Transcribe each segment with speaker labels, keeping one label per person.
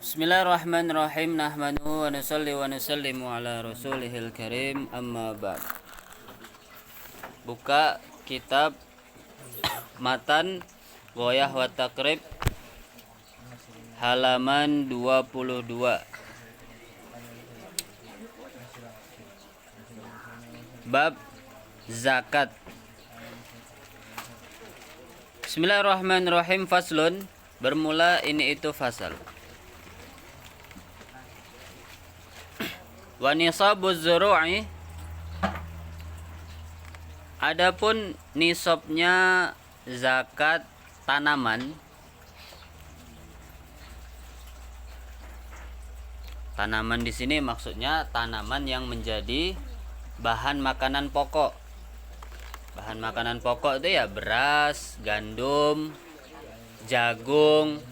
Speaker 1: Bismillahirrahmanirrahim. Nahmadu wa nusalli wa nusallimu ala rasulihil karim. Amma ba'd. Buka kitab Matan Ghoyah wa Taqrib halaman 22. Bab zakat. Bismillahirrahmanirrahim. Faslun, bermula ini itu fasal. Wa nisabuz zuru'i, adapun nisabnya zakat tanaman. Tanaman di sini maksudnya tanaman yang menjadi bahan makanan pokok. Bahan makanan pokok itu ya beras, gandum, jagung,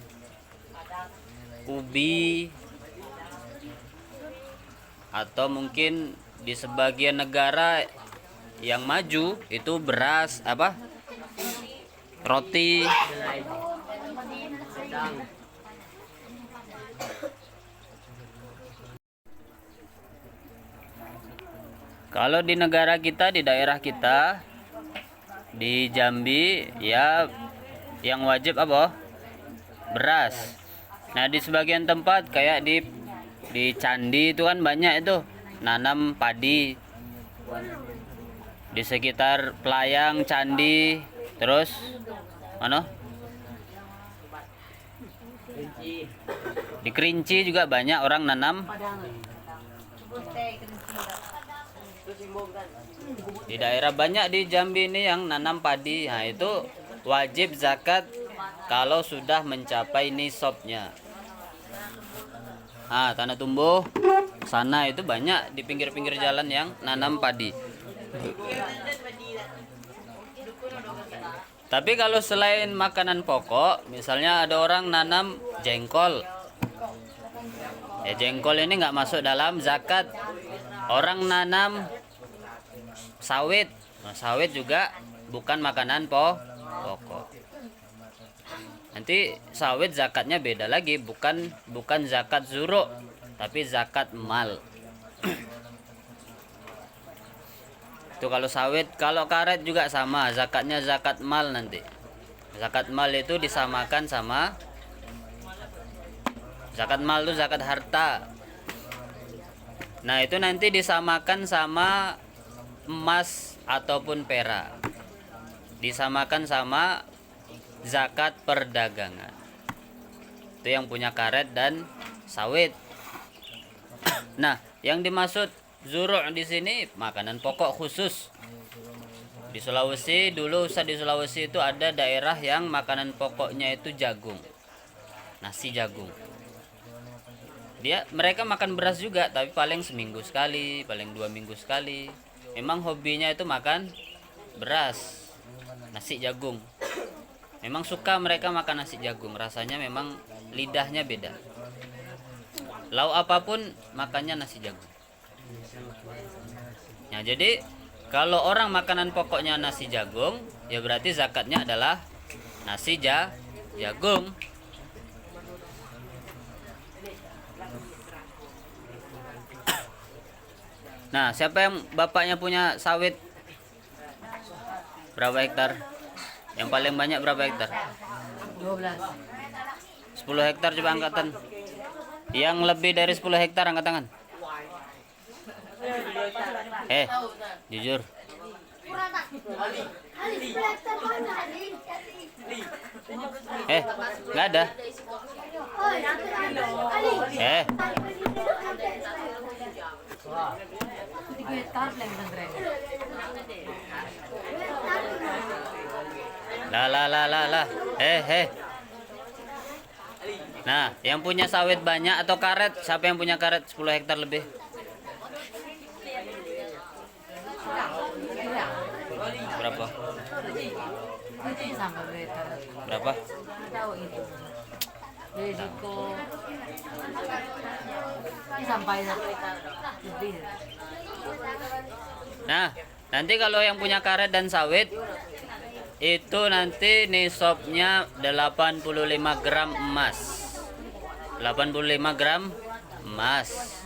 Speaker 1: ubi, atau mungkin di sebagian negara yang maju itu beras apa? Roti. Kalau di negara kita, di daerah kita, di Jambi, ya yang wajib apa? Beras. Nah, di sebagian tempat kayak di Candi itu kan banyak itu nanam padi. Di sekitar Pelayang, Candi, terus mana? Di Kerinci juga banyak orang nanam. Di daerah banyak di Jambi ini yang nanam padi. Nah, itu wajib zakat kalau sudah mencapai nisabnya. Nah, tanah tumbuh sana itu banyak di pinggir-pinggir jalan yang nanam padi. Tapi kalau selain makanan pokok, misalnya ada orang nanam jengkol. Ya, jengkol ini nggak masuk dalam zakat. Orang nanam sawit. Nah, sawit juga bukan makanan pokok. Nanti sawit zakatnya beda lagi, bukan zakat zuru, tapi zakat mal. Itu kalau sawit. Kalau karet juga sama, zakatnya zakat mal nanti. Zakat mal itu disamakan sama zakat mal itu zakat harta. Nah, itu nanti disamakan sama emas ataupun perak. Disamakan sama zakat perdagangan. Itu yang punya karet dan sawit. Nah, yang dimaksud zuru' di sini makanan pokok khusus. Di Sulawesi dulu, di Sulawesi itu ada daerah yang makanan pokoknya itu jagung. Nasi jagung. Mereka makan beras juga, tapi paling seminggu sekali, paling 2 minggu sekali. Memang hobinya itu makan beras, nasi jagung. Memang suka mereka makan nasi jagung, rasanya memang lidahnya beda. Lauk apapun makannya nasi jagung. Nah, jadi kalau orang makanan pokoknya nasi jagung, ya berarti zakatnya adalah nasi jagung. Nah, siapa yang bapaknya punya sawit? Berapa hektar? Yang paling banyak berapa hektar?
Speaker 2: 12.
Speaker 1: 10 hektar coba angkatan. Yang lebih dari 10 hektar angkat tangan. Jujur. Nggak ada. Lah. Nah, yang punya sawit banyak atau karet, siapa yang punya karet 10 hektar lebih? Berapa? Berapa?
Speaker 2: Tahu itu. Risiko sampai lebih.
Speaker 1: Nah, nanti kalau yang punya karet dan sawit itu nanti nisabnya 85 gram emas. 85 gram emas.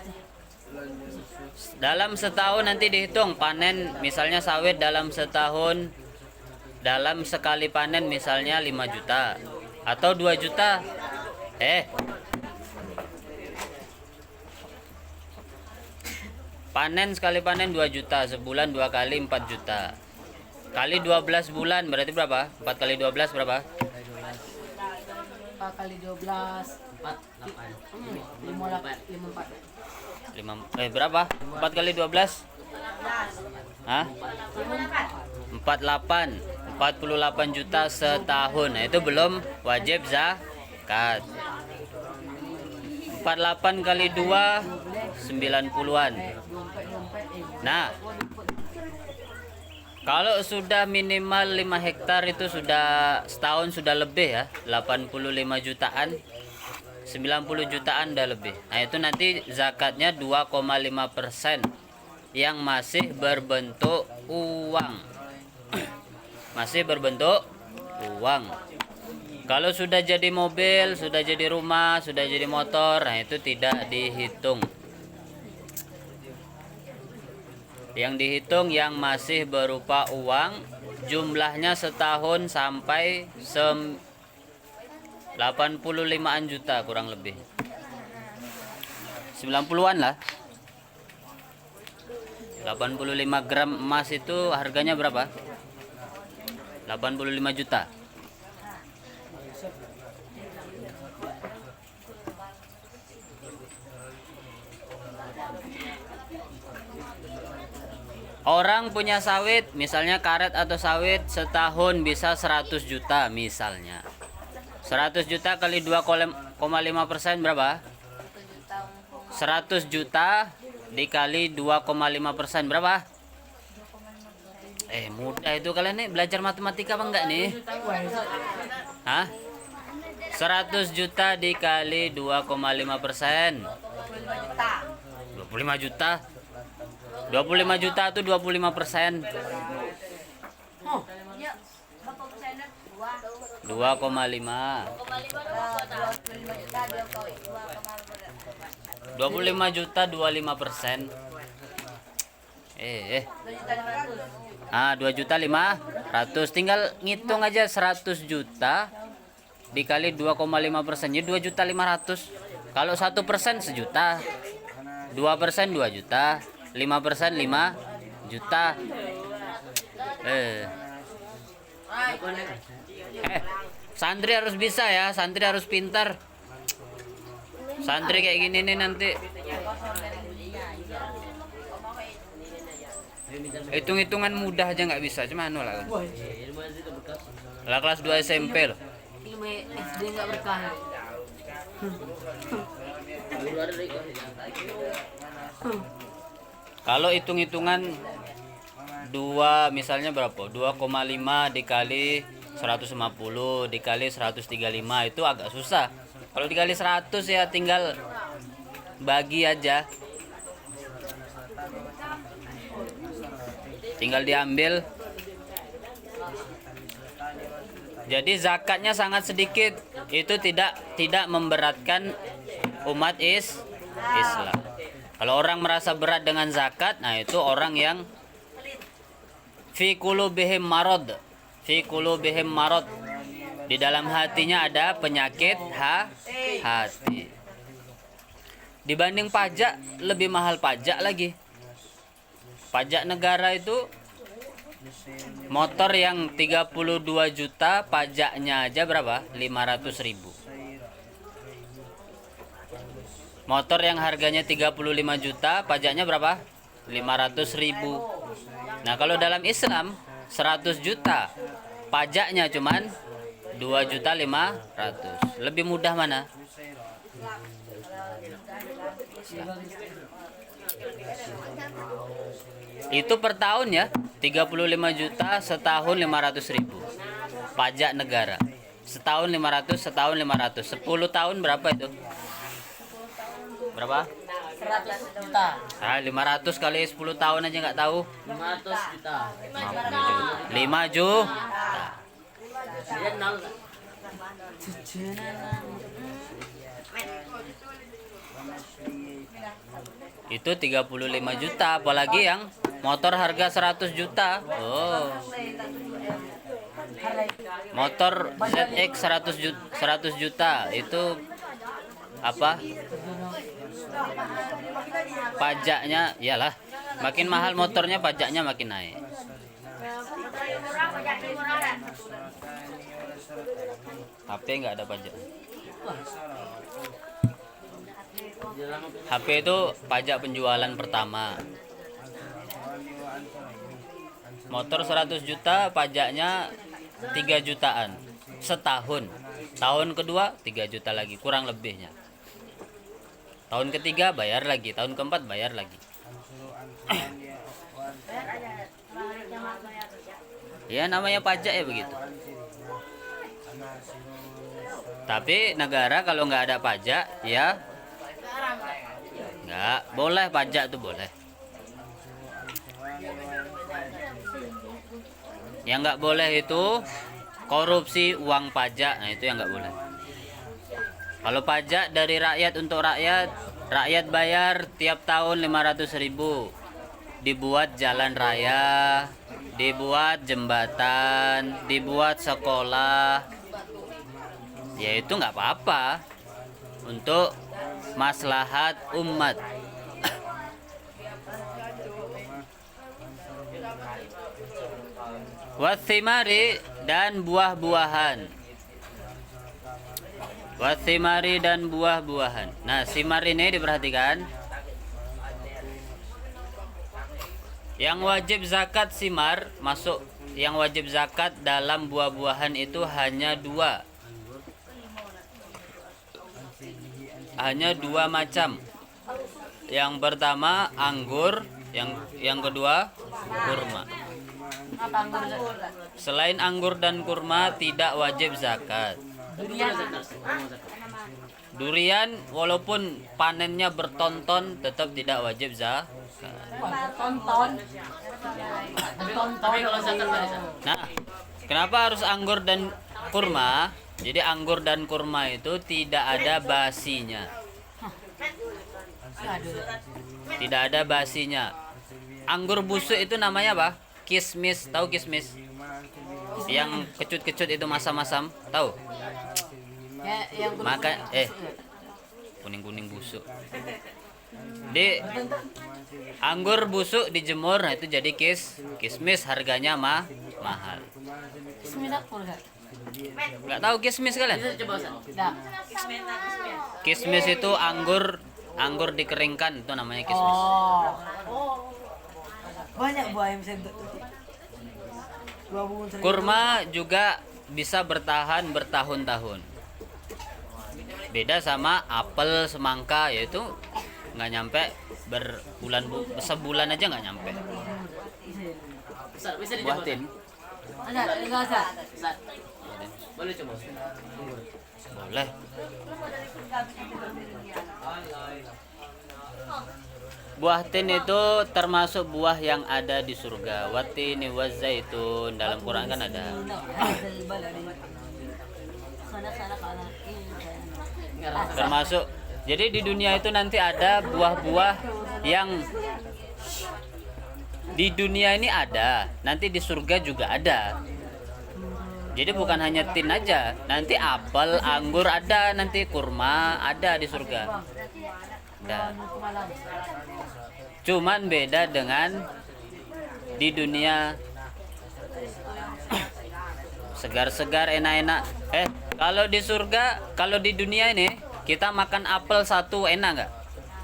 Speaker 1: Dalam setahun nanti dihitung panen, misalnya sawit dalam setahun, dalam sekali panen misalnya 5 juta atau 2 juta. Panen sekali panen 2 juta, sebulan 2 kali 4 juta. Kali 12 bulan berarti berapa? 4 kali 12 berapa?
Speaker 2: 4 kali 12 54
Speaker 1: Berapa? 4 kali 12? Hah? 48 juta setahun. Nah, itu belum wajib zakat. 48 kali 2 90-an. Nah, kalau sudah minimal 5 hektar itu sudah setahun sudah lebih ya, 85 jutaan, 90 jutaan udah lebih. Nah, itu nanti zakatnya 2,5% yang masih berbentuk uang. Masih berbentuk uang. Kalau sudah jadi mobil, sudah jadi rumah, sudah jadi motor, nah itu tidak dihitung. Yang dihitung yang masih berupa uang, jumlahnya setahun sampai 85-an juta kurang lebih. 90-an lah. 85 gram emas itu harganya berapa? 85 juta. Orang punya sawit, misalnya karet atau sawit, setahun bisa 100 juta misalnya. 100 juta kali 2,5% berapa? 100 juta dikali 2,5% berapa? Mudah itu kalian nih, belajar matematika apa enggak nih? Hah? 100 juta dikali 2,5%. 25 juta. 25 juta itu 25%. 2,5. 25 juta 25%. 2 juta 500. Tinggal ngitung aja 100 juta dikali 2,5%, ya 2 juta 500. Kalau 1% sejuta, 2% 2 juta, 5% 5 juta. Santri harus bisa ya, santri harus pintar. Santri kayak gini nih nanti hitung-hitungan mudah aja nggak bisa, cuman lah. Lah kelas 2 SMP loh.
Speaker 2: Ilmu SD nggak berkah.
Speaker 1: Kalau hitung-hitungan 2 misalnya berapa? 2,5 dikali 150 dikali 135 itu agak susah. Kalau dikali 100 ya tinggal bagi aja. Tinggal diambil. Jadi zakatnya sangat sedikit. Itu tidak memberatkan umat Islam. Kalau orang merasa berat dengan zakat, nah itu orang yang fi qulubihim marad. Fi qulubihim marad. Di dalam hatinya ada penyakit hati. Dibanding pajak, lebih mahal pajak lagi. Pajak negara itu motor yang 32 juta pajaknya aja berapa? 500.000. Motor yang harganya 35 juta pajaknya berapa? 500.000. Nah, kalau dalam Islam 100 juta pajaknya cuman 2.500.000. Lebih mudah mana? Itu per tahun ya, 35 juta setahun 500.000 pajak negara. Setahun 500, setahun 500. 10 tahun berapa itu? Berapa?
Speaker 2: 100 juta.
Speaker 1: 500 kali 10 tahun aja nggak tahu.
Speaker 2: 500 juta.
Speaker 1: 5 juta. itu 35 juta, apalagi yang motor harga 100 juta. Oh. Motor ZX 100 juta itu apa? Pajaknya iyalah, makin mahal motornya pajaknya makin naik. HP nggak ada pajak. HP itu pajak penjualan pertama. Motor 100 juta pajaknya 3 jutaan setahun. Tahun kedua 3 juta lagi, kurang lebihnya. Tahun ketiga bayar lagi, tahun keempat bayar lagi. Ya namanya pajak ya begitu. Tapi negara kalau nggak ada pajak ya nggak boleh, pajak tuh boleh. Yang nggak boleh itu korupsi uang pajak, nah itu yang nggak boleh. Kalau pajak dari rakyat untuk rakyat, rakyat bayar tiap tahun 500.000. Dibuat jalan raya, dibuat jembatan, dibuat sekolah. Ya itu nggak apa-apa untuk maslahat umat. Wathimari dan buah-buahan. Wathimari dan buah-buahan. Nah, simar ini diperhatikan. Yang wajib zakat simar masuk. Yang wajib zakat dalam buah-buahan itu hanya dua. Hanya dua macam. Yang pertama anggur, yang kedua kurma. Selain anggur dan kurma tidak wajib zakat. Durian walaupun panennya bertonton tetap tidak wajib zakat. Nah, kenapa harus anggur dan kurma? Jadi anggur dan kurma itu tidak ada basinya. Tidak ada basinya. Anggur busuk itu namanya apa? Kismis, tahu kismis? Yang kecut-kecut itu masam-masam, tahu? Maka kuning-kuning busuk. Di anggur busuk dijemur, nah itu jadi kismis, harganya mahal. Nggak tahu kismis kalian? Kismis itu anggur dikeringkan, itu namanya kismis.
Speaker 2: Banyak buah yang bisa
Speaker 1: Kurma juga bisa bertahan bertahun-tahun. Beda sama apel, semangka, yaitu nggak nyampe sebulan aja nggak nyampe. Buah tin.
Speaker 2: Boleh coba.
Speaker 1: Boleh. Buah tin itu termasuk buah yang ada di surga. Watini wazaitun, dalam Quran kan ada. Termasuk. Jadi di dunia itu nanti ada buah-buah yang di dunia ini ada, nanti di surga juga ada. Jadi bukan hanya tin aja, nanti apel, anggur ada, nanti kurma ada di surga. Dan cuman beda dengan di dunia segar-segar, enak-enak. Kalau di surga, kalau di dunia ini kita makan apel 1 enak nggak?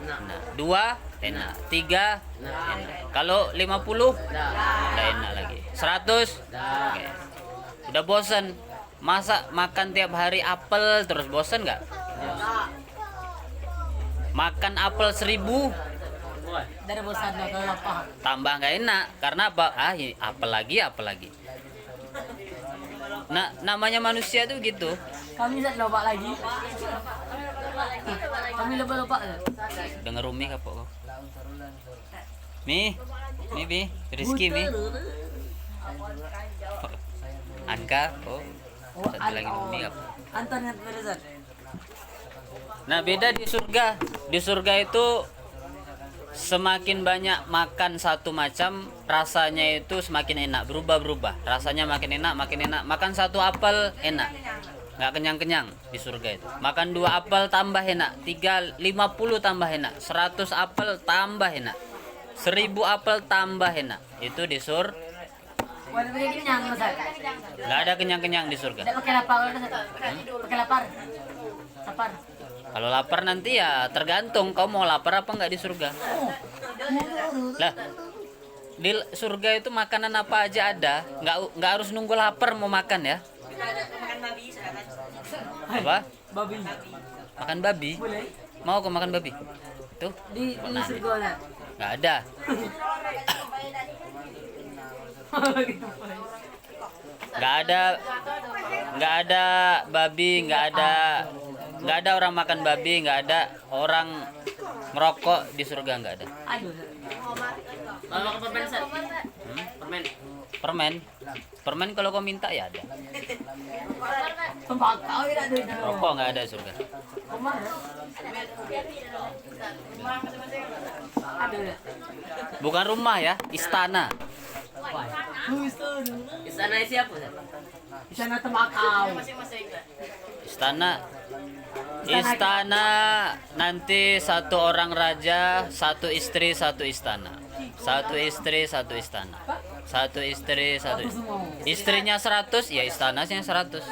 Speaker 1: Nah, 2 enak, 3 enak. Kalau 50 udah enak lagi. 100 oke. Udah bosen. Masa makan tiap hari apel terus bosen nggak? Makan apel 1000
Speaker 2: dari bosan apa?
Speaker 1: tambah nggak enak. Karena apa? Apel lagi. Nah, namanya manusia tuh gitu.
Speaker 2: Kami bisa lupa lagi. Kami lupa.
Speaker 1: Dengar Umi kapok kok. Mi, Rizky Mi. Anka, satu lagi Umi apa?
Speaker 2: Anton yang beresan.
Speaker 1: Nah, beda di surga. Di surga itu semakin banyak makan satu macam, rasanya itu semakin enak, berubah-berubah. Rasanya makin enak, makin enak. Makan satu apel enak, nggak kenyang-kenyang di surga itu. Makan 2 apel tambah enak, 50 tambah enak, 100 apel tambah enak, 1000 apel tambah enak. Itu di surga.
Speaker 2: Waduh, pakai kenyang Ustaz.
Speaker 1: Nggak ada kenyang-kenyang di surga.
Speaker 2: Tidak pakai lapar Ustaz. Pakai lapar. Lapar.
Speaker 1: Kalau lapar nanti ya tergantung kau mau lapar apa nggak di surga. Lah, di surga itu makanan apa aja ada, nggak harus nunggu lapar mau makan ya. Apa?
Speaker 2: Babi.
Speaker 1: Makan babi?
Speaker 2: Boleh?
Speaker 1: Mau kau makan babi? Tuh,
Speaker 2: Di surga Ustaz.
Speaker 1: nggak ada. Nggak ada, nggak ada babi, nggak ada orang makan babi, nggak ada orang merokok di surga, nggak ada.
Speaker 2: Aduh. Mau makan permen Ustaz? Permen.
Speaker 1: Permen, permen kalau kau minta ya ada.
Speaker 2: Tembakau tidak ada.
Speaker 1: Rokok nggak ada di surga.
Speaker 2: Aduh.
Speaker 1: Bukan rumah ya, istana.
Speaker 2: Istana siapa? Istana tembakau.
Speaker 1: Istana nanti satu orang raja, satu istri, satu istana. Satu istri, satu istana. Satu istri, satu istrinya 100, ya istananya 100.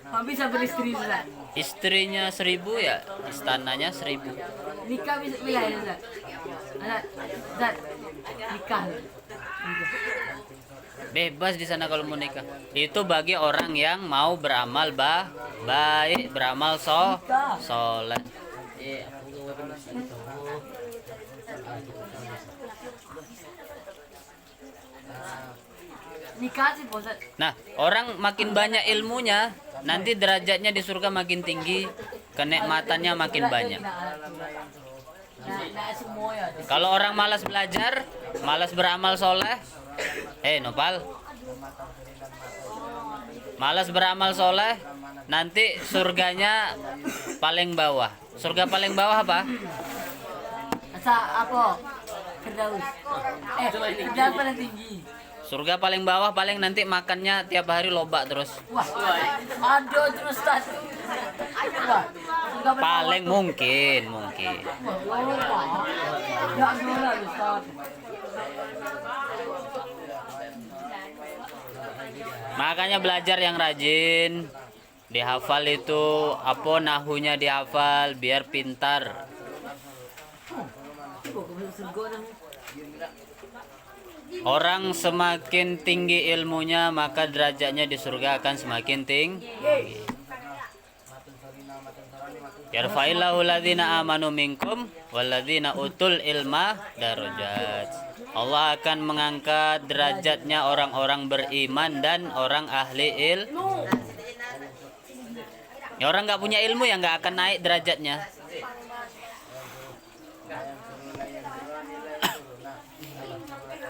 Speaker 2: Kami bisa beristri Ustaz.
Speaker 1: Istrinya 1000 ya istananya 1000.
Speaker 2: Nikah bisa pilih ya Ustaz. Ustaz. Nikah.
Speaker 1: Bebas di sana kalau mau nikah. Itu bagi orang yang mau beramal baik, beramal soleh.
Speaker 2: Nikah sih Ustaz.
Speaker 1: Nah, orang makin banyak ilmunya, nanti derajatnya di surga makin tinggi, kenikmatannya makin banyak.
Speaker 2: Nah, semua ya.
Speaker 1: Kalau orang malas belajar, malas beramal soleh, Nopal, malas beramal soleh, nanti surganya paling bawah. Surga paling bawah apa?
Speaker 2: Asa apa? Firdaus. Firdaus paling tinggi.
Speaker 1: Surga paling bawah paling nanti makannya tiap hari lobak terus.
Speaker 2: Wah, ada terus Ustaz. Wah, surga
Speaker 1: Paling mungkin.
Speaker 2: Wah, ya gila Ustaz.
Speaker 1: Makanya belajar yang rajin. Dihafal itu apa nahunya dihafal biar pintar. Orang semakin tinggi ilmunya maka derajatnya di surga akan semakin tinggi. Yarfa'illahu alladhina amanu minkum walladzina utul ilma darajat. Allah akan mengangkat derajatnya orang-orang beriman dan orang ahli ilmu. Ya orang nggak punya ilmu ya nggak akan naik derajatnya.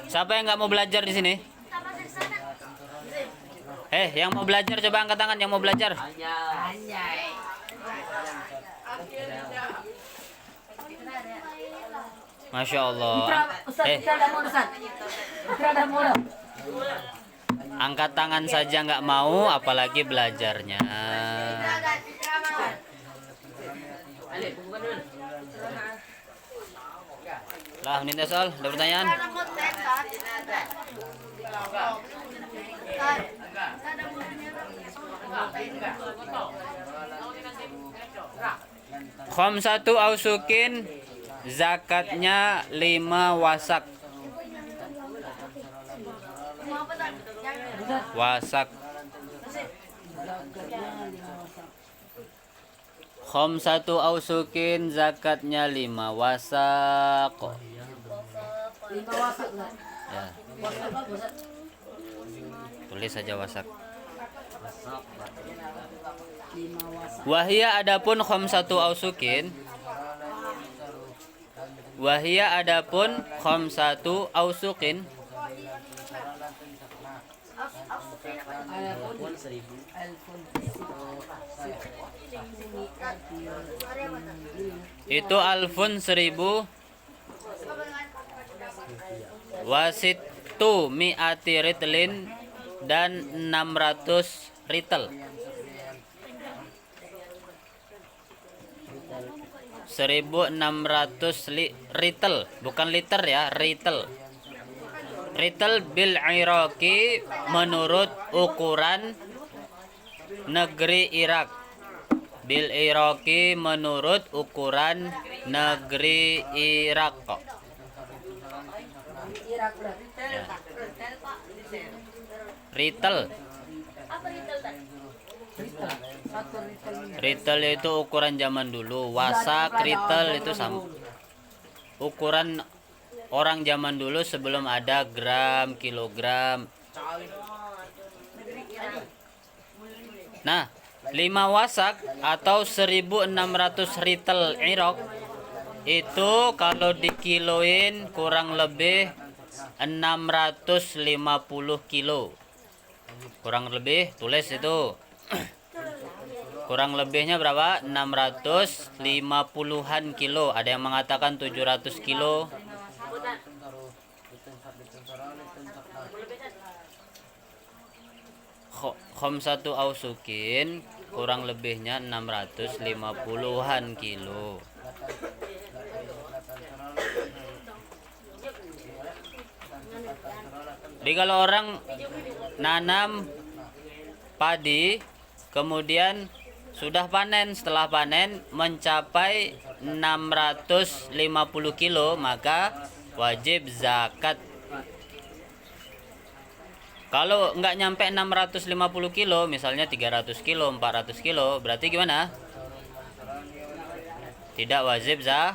Speaker 1: Siapa yang nggak mau belajar di sini? Yang mau belajar coba angkat tangan yang mau belajar. Masya Allah.
Speaker 2: Ustaz, kita ada mau Ustaz. Kita ada mau.
Speaker 1: Angkat tangan saja nggak mau, apalagi belajarnya. Lah, ini soal, ada pertanyaan? Khamsatu ausukin, zakatnya 5 wasak. Wasak. Khamsatu ausukin, zakatnya 5 wasak.
Speaker 2: 5 wasak Ustaz.
Speaker 1: Ya, tulis saja wasak. Wahia adapun khamsatu ausukin. Wahia adapun khamsatu ausukin. Itu alfun 1000 Wasitu mi'ati ritlin dan 600 ritel. 1600 ritel, bukan liter ya, ritel. Ritel bil Iraqi menurut ukuran negeri Irak. Bil Iraqi menurut ukuran negeri Irak.
Speaker 2: Irak berarti.
Speaker 1: Ya. Ritel.
Speaker 2: Satu ritel.
Speaker 1: Ritel itu ukuran zaman dulu. Wasak, ritel itu sama. Ukuran orang zaman dulu sebelum ada gram, kilogram. Nah, 5 wasak atau 1600 ritel Irak itu kalau dikiloin kurang lebih 650 kilo. Kurang lebih tulis itu. Kurang lebihnya berapa? 650-an kilo. Ada yang mengatakan 700 kilo. Khamsatu ausukin kurang lebihnya 650-an kilo. Jadi kalau orang nanam padi kemudian sudah panen, setelah panen mencapai 650 kilo maka wajib zakat. Kalau nggak nyampe 650 kilo, misalnya 300 kilo, 400 kilo, berarti gimana? Tidak wajib zakat.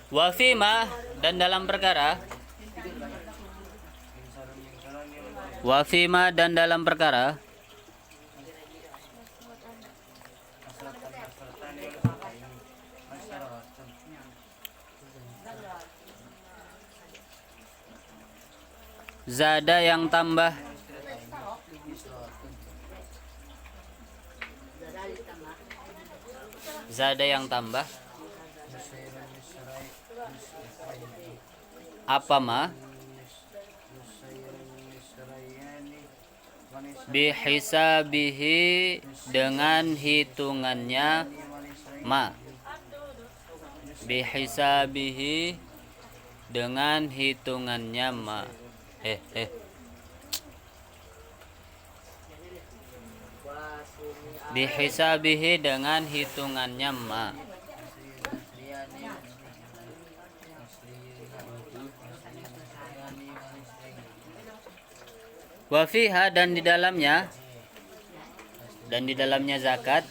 Speaker 1: Wafima dan dalam perkara. Wafima dan dalam perkara. Zada yang tambah. Zada yang tambah. Apa ma? Bihisabihi dengan hitungannya ma. Bihisabihi dengan hitungannya ma. Bihisabihi dengan hitungannya ma. Wafiha dan di dalamnya zakat.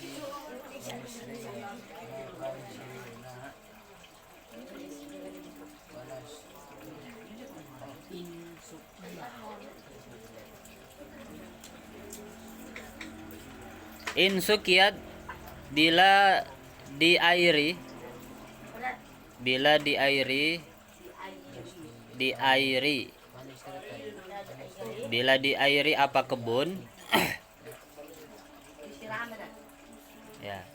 Speaker 1: Insukiyat bila diairi bila diairi apa kebun ya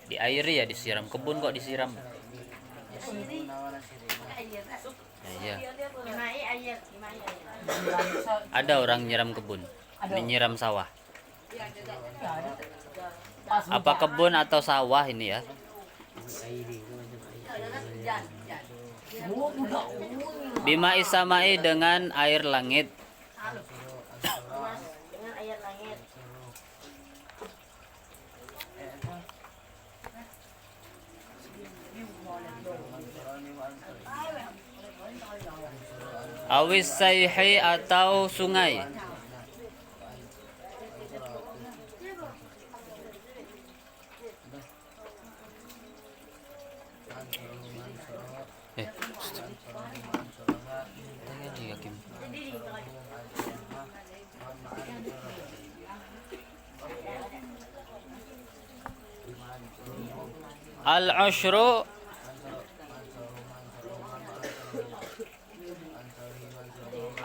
Speaker 1: diairi ya disiram, kebun kok disiram ya. Ada orang nyiram kebun, nyiram sawah. Apa kebun atau sawah ini ya? Bima isamai dengan air langit. Awis sayhi atau sungai.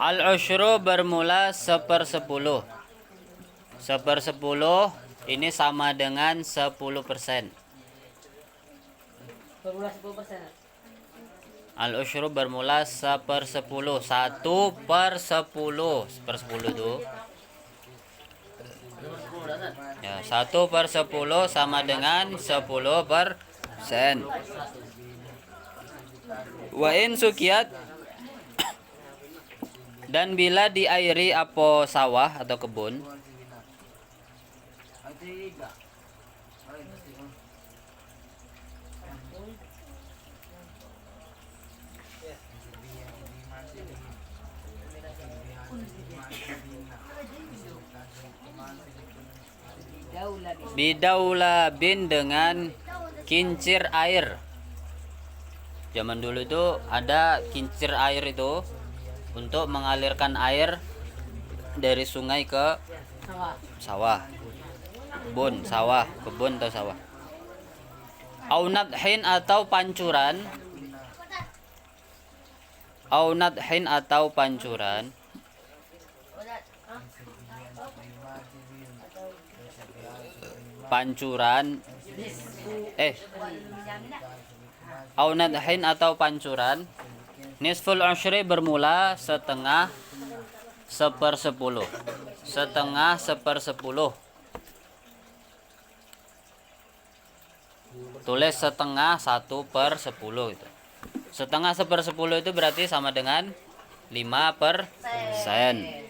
Speaker 1: Al-ushru bermula 1/10. 1/10 ini sama dengan 10%.
Speaker 2: Bermula 10%.
Speaker 1: Al-usyru bermula 1/10. 1/10. 1/10 tuh. Ya, 1/10 sama dengan 10%. Wa in sukiyat, dan bila diairi apa sawah atau kebun, bidaula bin dengan kincir air. Zaman dulu itu ada kincir air itu untuk mengalirkan air dari sungai ke
Speaker 2: Sawah.
Speaker 1: sawah, kebun atau sawah. Au nadhin atau pancuran. Au nadhin atau pancuran. Pancuran au nadhin atau pancuran. Nisful usyri bermula setengah 1/10. Setengah 1/10. Tulis setengah 1/10 itu. Setengah 1/10 itu berarti sama dengan 5%.